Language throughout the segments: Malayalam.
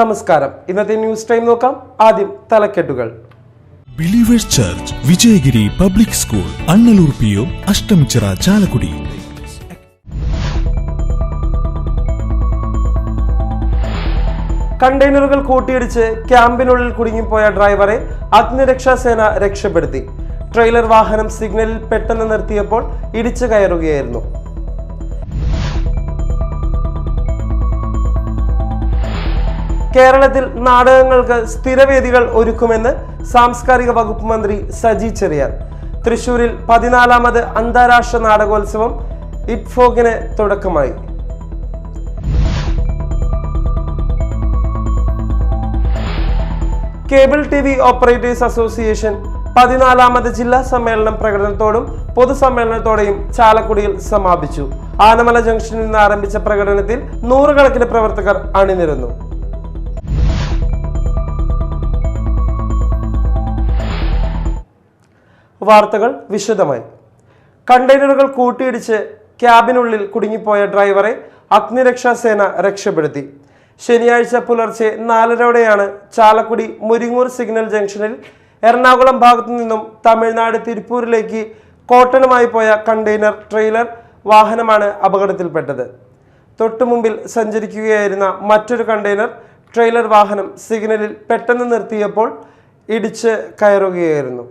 നമസ്കാരം. ഇന്നത്തെ ന്യൂസ് ടൈം നോക്കാം. ആദ്യം തലക്കെട്ടുകൾ. Believers Church Vijayagiri public school Annalur PO Ashtamichira Chalakudy. കണ്ടെയ്നറുകൾ കൂട്ടിയിടിച്ച് ക്യാമ്പിനുള്ളിൽ കുടുങ്ങിപ്പോയ ഡ്രൈവറെ അഗ്നിരക്ഷാസേന രക്ഷപ്പെടുത്തി. ട്രെയിലർ വാഹനം സിഗ്നലിൽ പെട്ടെന്ന് നിർത്തിയപ്പോൾ ഇടിച്ചു കയറുകയായിരുന്നു. കേരളത്തിൽ നാടകങ്ങൾക്ക് സ്ഥിരവേദികൾ ഒരുക്കുമെന്ന് സാംസ്കാരിക വകുപ്പ് മന്ത്രി സജി ചെറിയാൻ. തൃശൂരിൽ 14ാമത് അന്താരാഷ്ട്ര നാടകോത്സവം ഇറ്റ്ഫോക്കിന് തുടക്കമായി. കേബിൾ TV ഓപ്പറേറ്റേഴ്സ് അസോസിയേഷൻ 14ാമത് ജില്ലാ സമ്മേളനം പ്രകടനത്തോടും പൊതുസമ്മേളനത്തോടെയും ചാലക്കുടിയിൽ സമാപിച്ചു. ആനമല ജംഗ്ഷനിൽ നിന്ന് ആരംഭിച്ച പ്രകടനത്തിൽ നൂറുകണക്കിന് പ്രവർത്തകർ അണിനിരന്നു. വാർത്തകൾ വിശദമായി. കണ്ടെയ്നറുകൾ കൂട്ടിയിടിച്ച് ക്യാബിനുള്ളിൽ കുടുങ്ങിപ്പോയ ഡ്രൈവറെ അഗ്നിരക്ഷാസേന രക്ഷപ്പെടുത്തി. ശനിയാഴ്ച പുലർച്ചെ 4:30 ചാലക്കുടി മുരിങ്ങൂർ സിഗ്നൽ ജംഗ്ഷനിൽ എറണാകുളം ഭാഗത്തു നിന്നും തമിഴ്നാട് തിരുപ്പൂരിലേക്ക് കോട്ടനുമായി പോയ കണ്ടെയ്നർ ട്രെയിലർ വാഹനമാണ് അപകടത്തിൽപ്പെട്ടത്. തൊട്ടുമുമ്പിൽ സഞ്ചരിക്കുകയായിരുന്ന മറ്റൊരു കണ്ടെയ്നർ ട്രെയിലർ വാഹനം സിഗ്നലിൽ പെട്ടെന്ന് നിർത്തിയപ്പോൾ ഇടിച്ച് കയറുകയായിരുന്നു.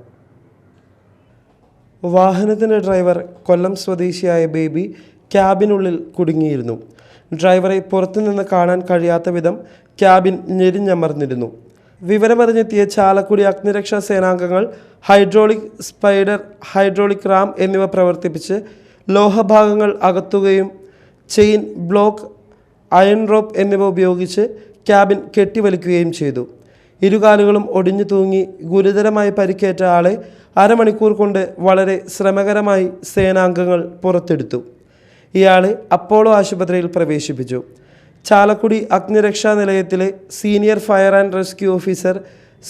വാഹനത്തിൻ്റെ ഡ്രൈവർ കൊല്ലം സ്വദേശിയായ ബേബി ക്യാബിനുള്ളിൽ കുടുങ്ങിയിരുന്നു. ഡ്രൈവറെ പുറത്തുനിന്ന് കാണാൻ കഴിയാത്ത വിധം ക്യാബിൻ ഞെരിഞ്ഞമർന്നിരുന്നു. വിവരമറിഞ്ഞെത്തിയ ചാലക്കുടി അഗ്നിരക്ഷാ സേനാംഗങ്ങൾ ഹൈഡ്രോളിക് സ്പൈഡർ, ഹൈഡ്രോളിക് റാം എന്നിവ പ്രവർത്തിപ്പിച്ച് ലോഹഭാഗങ്ങൾ അകത്തുകയും ചെയിൻ, ബ്ലോക്ക്, അയൺ റോപ്പ് എന്നിവ ഉപയോഗിച്ച് ക്യാബിൻ കെട്ടിവലിക്കുകയും ചെയ്തു. ഇരുകാലുകളും ഒടിഞ്ഞു തൂങ്ങി ഗുരുതരമായി പരിക്കേറ്റ ആളെ അരമണിക്കൂർ കൊണ്ട് വളരെ ശ്രമകരമായി സേനാംഗങ്ങൾ പുറത്തെടുത്തു. ഇയാളെ അപ്പോളോ ആശുപത്രിയിൽ പ്രവേശിപ്പിച്ചു. ചാലക്കുടി അഗ്നിരക്ഷാ നിലയത്തിലെ senior fire and rescue officer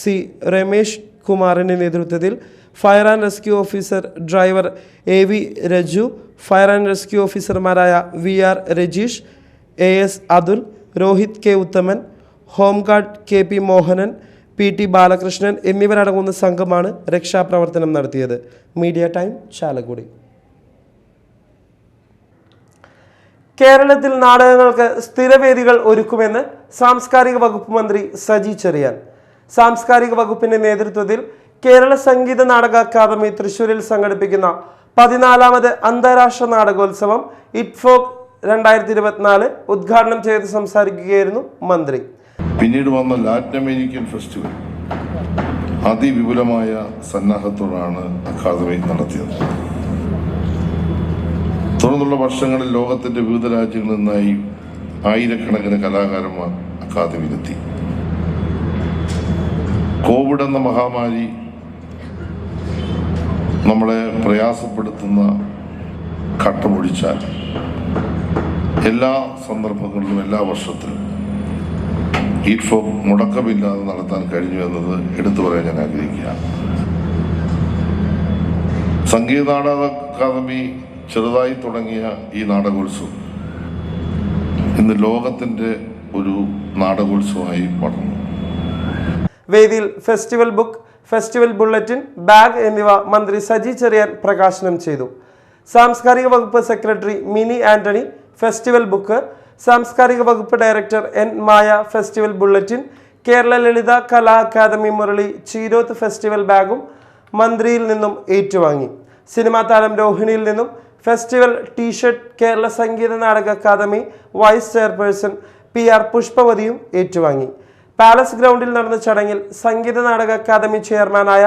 C Ramesh കുമാറിൻ്റെ നേതൃത്വത്തിൽ fire and rescue officer driver AV Raju, fire and rescue ഓഫീസർമാരായ VR Rajeesh, AS Athul, Rohith K Uthaman, home guard KP Mohanan, PT Balakrishnan എന്നിവരടങ്ങുന്ന സംഘമാണ് രക്ഷാപ്രവർത്തനം നടത്തിയത്. Media time Chalakudy. കേരളത്തിൽ നാടകങ്ങൾക്ക് സ്ഥിരവേദികൾ ഒരുക്കുമെന്ന് സാംസ്കാരിക വകുപ്പ് മന്ത്രി സജി ചെറിയാൻ. സാംസ്കാരിക വകുപ്പിന്റെ നേതൃത്വത്തിൽ കേരള സംഗീത നാടക അക്കാദമി തൃശൂരിൽ സംഘടിപ്പിക്കുന്ന 14ാമത് അന്താരാഷ്ട്ര നാടകോത്സവം ഇറ്റ്ഫോക്ക് 2024 ഉദ്ഘാടനം ചെയ്ത് സംസാരിക്കുകയായിരുന്നു മന്ത്രി. പിന്നീട് വന്ന ലാറ്റിൻ അമേരിക്കൻ ഫെസ്റ്റിവൽ അതിവിപുലമായ സന്നാഹത്തോടാണ് അക്കാദമി നടത്തിയത്. തുടർന്നുള്ള വർഷങ്ങളിൽ ലോകത്തിന്റെ വിവിധ രാജ്യങ്ങളിൽ നിന്നായി ആയിരക്കണക്കിന് കലാകാരന്മാർ അക്കാദമിയിലെത്തി. കോവിഡ് എന്ന മഹാമാരി നമ്മളെ പ്രയാസപ്പെടുത്തുന്ന ഘട്ടമൊഴിച്ചാൽ എല്ലാ സന്ദർഭങ്ങളിലും എല്ലാ വർഷത്തിലും ഇറ്റ്ഫോക്ക് മുടക്കമില്ലാതെ നടത്താൻ കഴിഞ്ഞു എന്നത് എടുത്തു പറയാൻ ഞാൻ ആഗ്രഹിക്കുകയാണ്. സംഗീത നാടക അക്കാദമി ചെറുതായി തുടങ്ങിയ ഈ നാടകോത്സവം ഇന്ന് ലോകത്തിന്റെ ഒരു നാടകോത്സവമായി വളർന്നു. വേദിയിൽ festival book, festival bulletin, bag എന്നിവ മന്ത്രി സജി ചെറിയാൻ പ്രകാശനം ചെയ്തു. സാംസ്കാരിക വകുപ്പ് secretary mini Antony festival book, സാംസ്കാരിക വകുപ്പ് ഡയറക്ടർ N മായ ഫെസ്റ്റിവൽ ബുള്ളറ്റിൻ, കേരള ലളിത കലാ അക്കാദമി മുരളി ചീരോത്ത് ഫെസ്റ്റിവൽ ബാഗും മന്ത്രിയിൽ നിന്നും ഏറ്റുവാങ്ങി. സിനിമാ താരം രോഹിണിയിൽ നിന്നും festival T shirt Kerala Sangeetha Nataka academy vice chairperson PR പുഷ്പവതിയും ഏറ്റുവാങ്ങി. പാലസ് ഗ്രൗണ്ടിൽ നടന്ന ചടങ്ങിൽ സംഗീത നാടക അക്കാദമി ചെയർമാനായ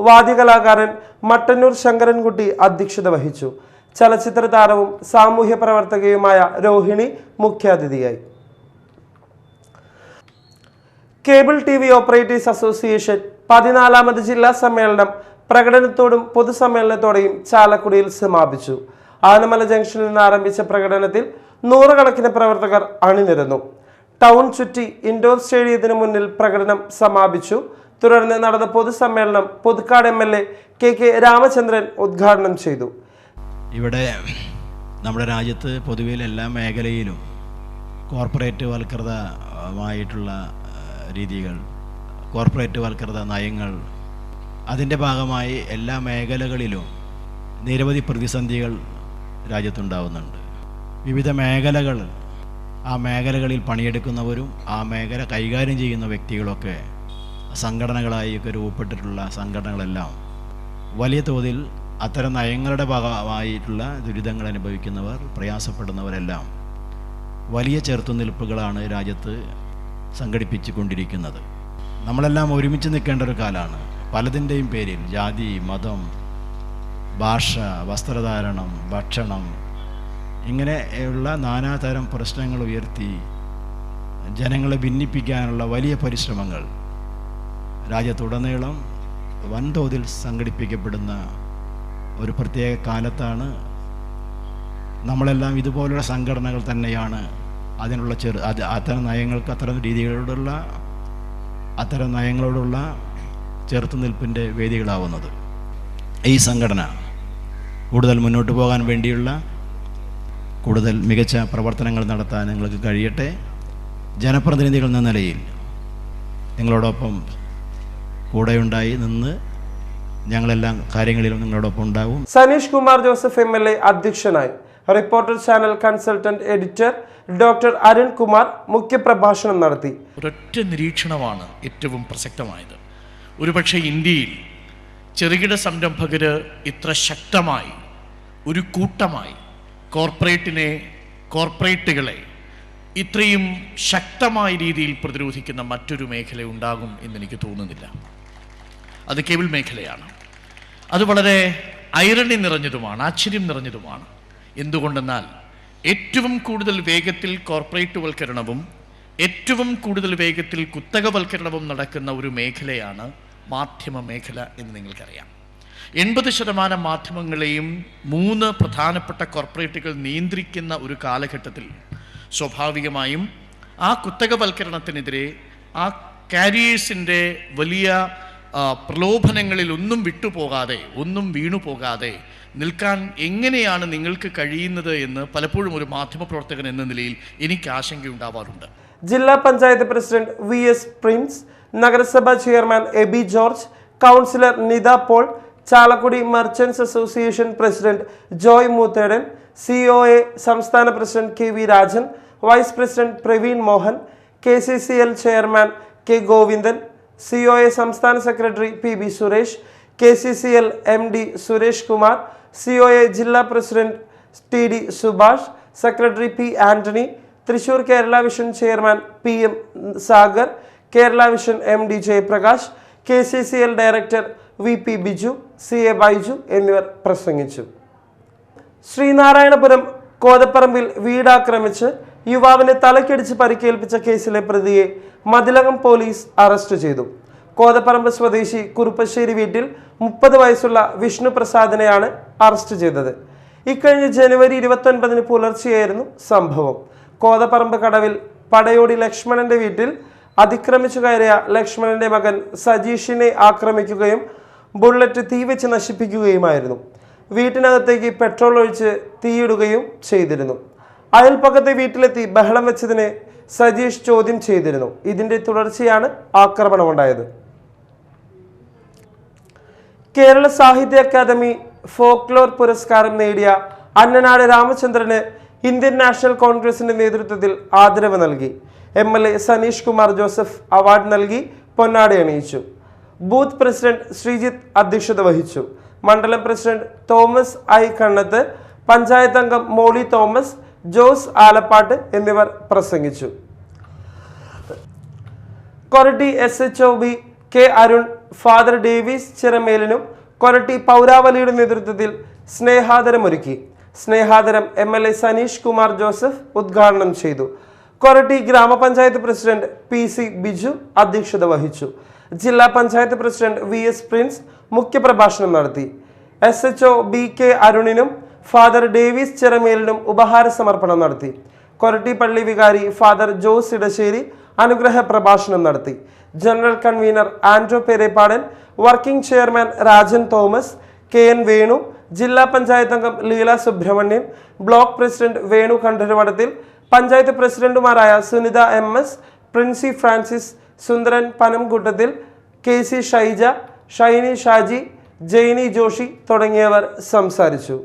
വാദ്യകലാകാരൻ മട്ടന്നൂർ ശങ്കരൻകുട്ടി അധ്യക്ഷത വഹിച്ചു. ചലച്ചിത്ര താരവും സാമൂഹ്യ പ്രവർത്തകയുമായ രോഹിണി മുഖ്യാതിഥിയായി. കേബിൾ TV ഓപ്പറേറ്റേഴ്സ് അസോസിയേഷൻ 14ാമത് ജില്ലാ സമ്മേളനം പ്രകടനത്തോടും പൊതുസമ്മേളനത്തോടെയും ചാലക്കുടിയിൽ സമാപിച്ചു. ആനമല ജംഗ്ഷനിൽ നിന്ന് ആരംഭിച്ച പ്രകടനത്തിൽ നൂറുകണക്കിന് പ്രവർത്തകർ അണിനിരന്നു. ടൗൺ ചുറ്റി ഇൻഡോർ സ്റ്റേഡിയത്തിന് മുന്നിൽ പ്രകടനം സമാപിച്ചു. തുടർന്ന് നടന്ന പൊതുസമ്മേളനം പുതുക്കാട് MLA KK രാമചന്ദ്രൻ ഉദ്ഘാടനം ചെയ്തു. ഇവിടെ നമ്മുടെ രാജ്യത്ത് പൊതുവെ എല്ലാ മേഖലയിലും കോർപ്പറേറ്റ് വൽകൃതമായിട്ടുള്ള രീതികൾ, കോർപ്പറേറ്റ് വൽക്കൃത നയങ്ങൾ, അതിൻ്റെ ഭാഗമായി എല്ലാ മേഖലകളിലും നിരവധി പ്രതിസന്ധികൾ രാജ്യത്തുണ്ടാവുന്നുണ്ട്. വിവിധ മേഖലകൾ, ആ മേഖലകളിൽ പണിയെടുക്കുന്നവരും ആ മേഖല കൈകാര്യം ചെയ്യുന്ന വ്യക്തികളൊക്കെ സംഘടനകളായൊക്കെ രൂപപ്പെട്ടിട്ടുള്ള സംഘടനകളെല്ലാം വലിയ തോതിൽ അത്തരം നയങ്ങളുടെ ഭാഗമായിട്ടുള്ള ദുരിതങ്ങൾ അനുഭവിക്കുന്നവർ, പ്രയാസപ്പെടുന്നവരെല്ലാം വലിയ ചെറുത്തുനിൽപ്പുകളാണ് രാജ്യത്ത് സംഘടിപ്പിച്ചു കൊണ്ടിരിക്കുന്നത്. നമ്മളെല്ലാം ഒരുമിച്ച് നിൽക്കേണ്ട ഒരു കാലമാണ്. പലതിൻ്റെയും പേരിൽ ജാതി, മതം, ഭാഷ, വസ്ത്രധാരണം, ഭക്ഷണം, ഇങ്ങനെയുള്ള നാനാതരം പ്രശ്നങ്ങൾ ഉയർത്തി ജനങ്ങളെ ഭിന്നിപ്പിക്കാനുള്ള വലിയ പരിശ്രമങ്ങൾ രാജ്യത്തുടനീളം വൻതോതിൽ സംഘടിപ്പിക്കപ്പെടുന്ന ഒരു പ്രത്യേക കാലത്താണ്. നമ്മളെല്ലാം ഇതുപോലുള്ള സംഘടനകൾ തന്നെയാണ് അതിനുള്ള അത്തരം നയങ്ങൾക്ക്, അത്തരം നയങ്ങളോടുള്ള ചെറുത്തുനിൽപ്പിൻ്റെ വേദികളാവുന്നത്. ഈ സംഘടന കൂടുതൽ മുന്നോട്ട് പോകാൻ വേണ്ടിയുള്ള കൂടുതൽ മികച്ച പ്രവർത്തനങ്ങൾ നടത്താൻ നിങ്ങൾക്ക് കഴിയട്ടെ. ജനപ്രതിനിധികൾ എന്ന നിലയിൽ നിങ്ങളോടൊപ്പം കൂടെയുണ്ടായി നിന്ന് ഞങ്ങളെല്ലാം കാര്യങ്ങളിലും നിങ്ങളോടൊപ്പം ഉണ്ടാവും. സനീഷ് കുമാർ ജോസഫ് MLA അധ്യക്ഷനായി. Reporter channel consultant editor doctor Arun Kumar മുഖ്യപ്രഭാഷണം നടത്തി. ഒരൊറ്റ നിരീക്ഷണമാണ് ഏറ്റവും പ്രസക്തമായത്. ഒരുപക്ഷെ ഇന്ത്യയിൽ ചെറുകിട സംരംഭകർ ഇത്ര ശക്തമായി ഒരു കൂട്ടമായി കോർപ്പറേറ്റുകളെ ഇത്രയും ശക്തമായ രീതിയിൽ പ്രതിരോധിക്കുന്ന മറ്റൊരു മേഖല ഉണ്ടാകും എന്നെനിക്ക് തോന്നുന്നില്ല. അത് കേബിൾ മേഖലയാണ്. അത് വളരെ ഐറണി നിറഞ്ഞതുമാണ്, ആശ്ചര്യം നിറഞ്ഞതുമാണ്. എന്തുകൊണ്ടെന്നാൽ ഏറ്റവും കൂടുതൽ വേഗത്തിൽ കോർപ്പറേറ്റുവൽക്കരണവും ഏറ്റവും കൂടുതൽ വേഗത്തിൽ കുത്തകവൽക്കരണവും നടക്കുന്ന ഒരു മേഖലയാണ് മാധ്യമ മേഖല എന്ന് നിങ്ങൾക്കറിയാം. 80% മാധ്യമങ്ങളെയും 3 പ്രധാനപ്പെട്ട കോർപ്പറേറ്റുകൾ നിയന്ത്രിക്കുന്ന ഒരു കാലഘട്ടത്തിൽ സ്വാഭാവികമായും ആ കുത്തകവൽക്കരണത്തിനെതിരെ, ആ കാരിയേഴ്സിൻ്റെ വലിയ പ്രലോഭനങ്ങളിൽ ഒന്നും വിട്ടുപോകാതെ, ഒന്നും വീണുപോകാതെ നിൽക്കാൻ എങ്ങനെയാണ് നിങ്ങൾക്ക് കഴിയുന്നത് എന്ന് പലപ്പോഴും ഒരു മാധ്യമപ്രവർത്തകൻ എന്ന നിലയിൽ എനിക്ക് ആശങ്കയുണ്ടാവാറുണ്ട്. ജില്ലാ പഞ്ചായത്ത് പ്രസിഡന്റ് VS പ്രിൻസ്, നഗരസഭാ chairman Abi George, councillor Nitha Paul, Chalakudy merchants association president Joy Moothedan, COA സംസ്ഥാന president KV Rajan, vice president Praveen Mohan, KCCL chairman K Govindan, COA സംസ്ഥാന secretary PB Suresh, KCCL MD Suresh Kumar, COA ജില്ലാ president TD Subhash, secretary P Antony, Thrissur Kerala vision chairman PM Sagar, Kerala vision MD Jayaprakash, KCCL director VP Biju, CA Baiju എന്നിവർ പ്രസംഗിച്ചു. ശ്രീനാരായണപുരം കോതപ്പറമ്പിൽ വീടാക്രമിച്ച് യുവാവിനെ തലക്കടിച്ച് പരിക്കേൽപ്പിച്ച കേസിലെ പ്രതിയെ മതിലകം പോലീസ് അറസ്റ്റ് ചെയ്തു. കോതപ്പറമ്പ് സ്വദേശി കുറുപ്പശ്ശേരി വീട്ടിൽ 30 വയസ്സുള്ള വിഷ്ണു പ്രസാദിനെയാണ് അറസ്റ്റ് ചെയ്തത്. ഇക്കഴിഞ്ഞ ജനുവരി 29 പുലർച്ചെയായിരുന്നു സംഭവം. കോതപ്പറമ്പ് കടവിൽ പടയോടി ലക്ഷ്മണന്റെ വീട്ടിൽ അതിക്രമിച്ചു കയറിയ ലക്ഷ്മണന്റെ മകൻ സജീഷിനെ ആക്രമിക്കുകയും ബുള്ളറ്റ് തീവെച്ച് നശിപ്പിക്കുകയുമായിരുന്നു. വീട്ടിനകത്തേക്ക് പെട്രോൾ ഒഴിച്ച് തീയിടുകയും ചെയ്തിരുന്നു. അയൽപ്പക്കത്തെ വീട്ടിലെത്തി ബഹളം വെച്ചതിനെ സജീഷ് ചോദ്യം ചെയ്തിരുന്നു. ഇതിന്റെ തുടർച്ചയാണ് ആക്രമണമുണ്ടായത്. കേരള സാഹിത്യ അക്കാദമി ഫോക്ലോർ പുരസ്കാരം നേടിയ അന്നനാട് രാമചന്ദ്രന് ഇന്ത്യൻ നാഷണൽ കോൺഗ്രസിന്റെ നേതൃത്വത്തിൽ ആദരവ് നൽകി. MLA സനീഷ് കുമാർ ജോസഫ് അവാർഡ് നൽകി പൊന്നാട അണിയിച്ചു. ബൂത്ത് പ്രസിഡന്റ് ശ്രീജിത്ത് അധ്യക്ഷത വഹിച്ചു. മണ്ഡലം പ്രസിഡന്റ് തോമസ് I കണ്ണത്ത്, പഞ്ചായത്ത് അംഗം മോളി തോമസ്, ജോസ് ആലപ്പാട്ട് എന്നിവർ പ്രസംഗിച്ചു. Koratty SHOB K Arun, father Davis ചിറമേലിനും കൊരട്ടി പൗരാവലിയുടെ നേതൃത്വത്തിൽ സ്നേഹാദരമൊരുക്കി. സ്നേഹാദരം MLA സനീഷ് കുമാർ ജോസഫ് ഉദ്ഘാടനം ചെയ്തു. കൊരട്ടി ഗ്രാമപഞ്ചായത്ത് പ്രസിഡന്റ് PC ബിജു അധ്യക്ഷത വഹിച്ചു. ജില്ലാ പഞ്ചായത്ത് പ്രസിഡന്റ് VS പ്രിൻസ് മുഖ്യപ്രഭാഷണം നടത്തി. SHOB K അരുണിനും ഫാദർ ഡേവിസ് ചിറമേലിനും ഉപഹാര സമർപ്പണം നടത്തി. കൊരട്ടി പള്ളി വികാരി ഫാദർ ജോസ് ഇടശ്ശേരി അനുഗ്രഹ പ്രഭാഷണം നടത്തി. General convener Andro Perepadan, working chairman Rajan Thomas, KN Venu, ജില്ലാ പഞ്ചായത്ത് അംഗം ലീല സുബ്രഹ്മണ്യൻ, ബ്ലോക്ക് പ്രസിഡന്റ് വേണു കണ്ഠരമഠത്തിൽ, പഞ്ചായത്ത് പ്രസിഡന്റുമാരായ സുനിത MS, പ്രിൻസി ഫ്രാൻസിസ്, സുന്ദരൻ പനംകൂട്ടത്തിൽ, KC ഷൈജ, ഷൈനി ഷാജി, ജെയ്നി ജോഷി തുടങ്ങിയവർ സംസാരിച്ചു.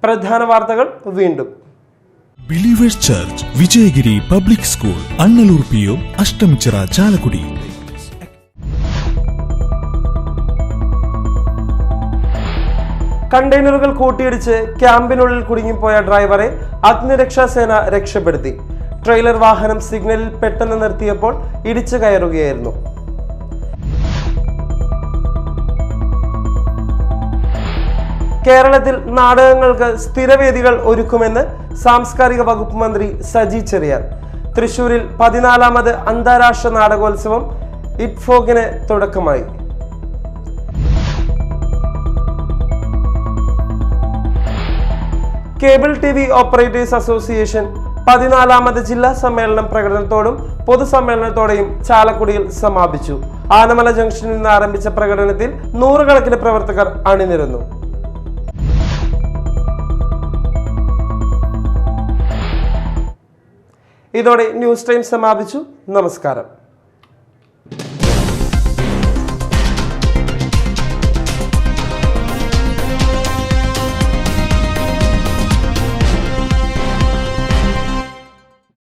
പ്രധാന വാർത്തകൾ വീണ്ടും. Believers Church Vijayagiri public school, Annalur PO, Ashtamichira, Chalakudy. കണ്ടെയ്നറുകൾ കൂട്ടിയിടിച്ച് ക്യാമ്പിനുള്ളിൽ കുടുങ്ങിപ്പോയ ഡ്രൈവറെ അഗ്നിരക്ഷാസേന രക്ഷപ്പെടുത്തി. ട്രെയിലർ വാഹനം സിഗ്നലിൽ പെട്ടെന്ന് നിർത്തിയപ്പോൾ ഇടിച്ചു കയറുകയായിരുന്നു. കേരളത്തിൽ നാടകങ്ങൾക്ക് സ്ഥിരവേദികൾ ഒരുക്കുമെന്ന് സാംസ്കാരിക വകുപ്പ് മന്ത്രി സജി ചെറിയാൻ. തൃശൂരിൽ 14ാമത് അന്താരാഷ്ട്ര നാടകോത്സവം ഇറ്റ്ഫോഗിന് തുടക്കമായി. കേബിൾ TV ഓപ്പറേറ്റേഴ്സ് അസോസിയേഷൻ 14ാമത് ജില്ലാ സമ്മേളനം പ്രകടനത്തോടും പൊതുസമ്മേളനത്തോടെയും ചാലക്കുടിയിൽ സമാപിച്ചു. ആനമല ജംഗ്ഷനിൽ നിന്ന് ആരംഭിച്ച പ്രകടനത്തിൽ 100 കണക്കിന് പ്രവർത്തകർ അണിനിരന്നു. ഇതോടെ ന്യൂസ് ടൈം സമാപിച്ചു. നമസ്കാരം.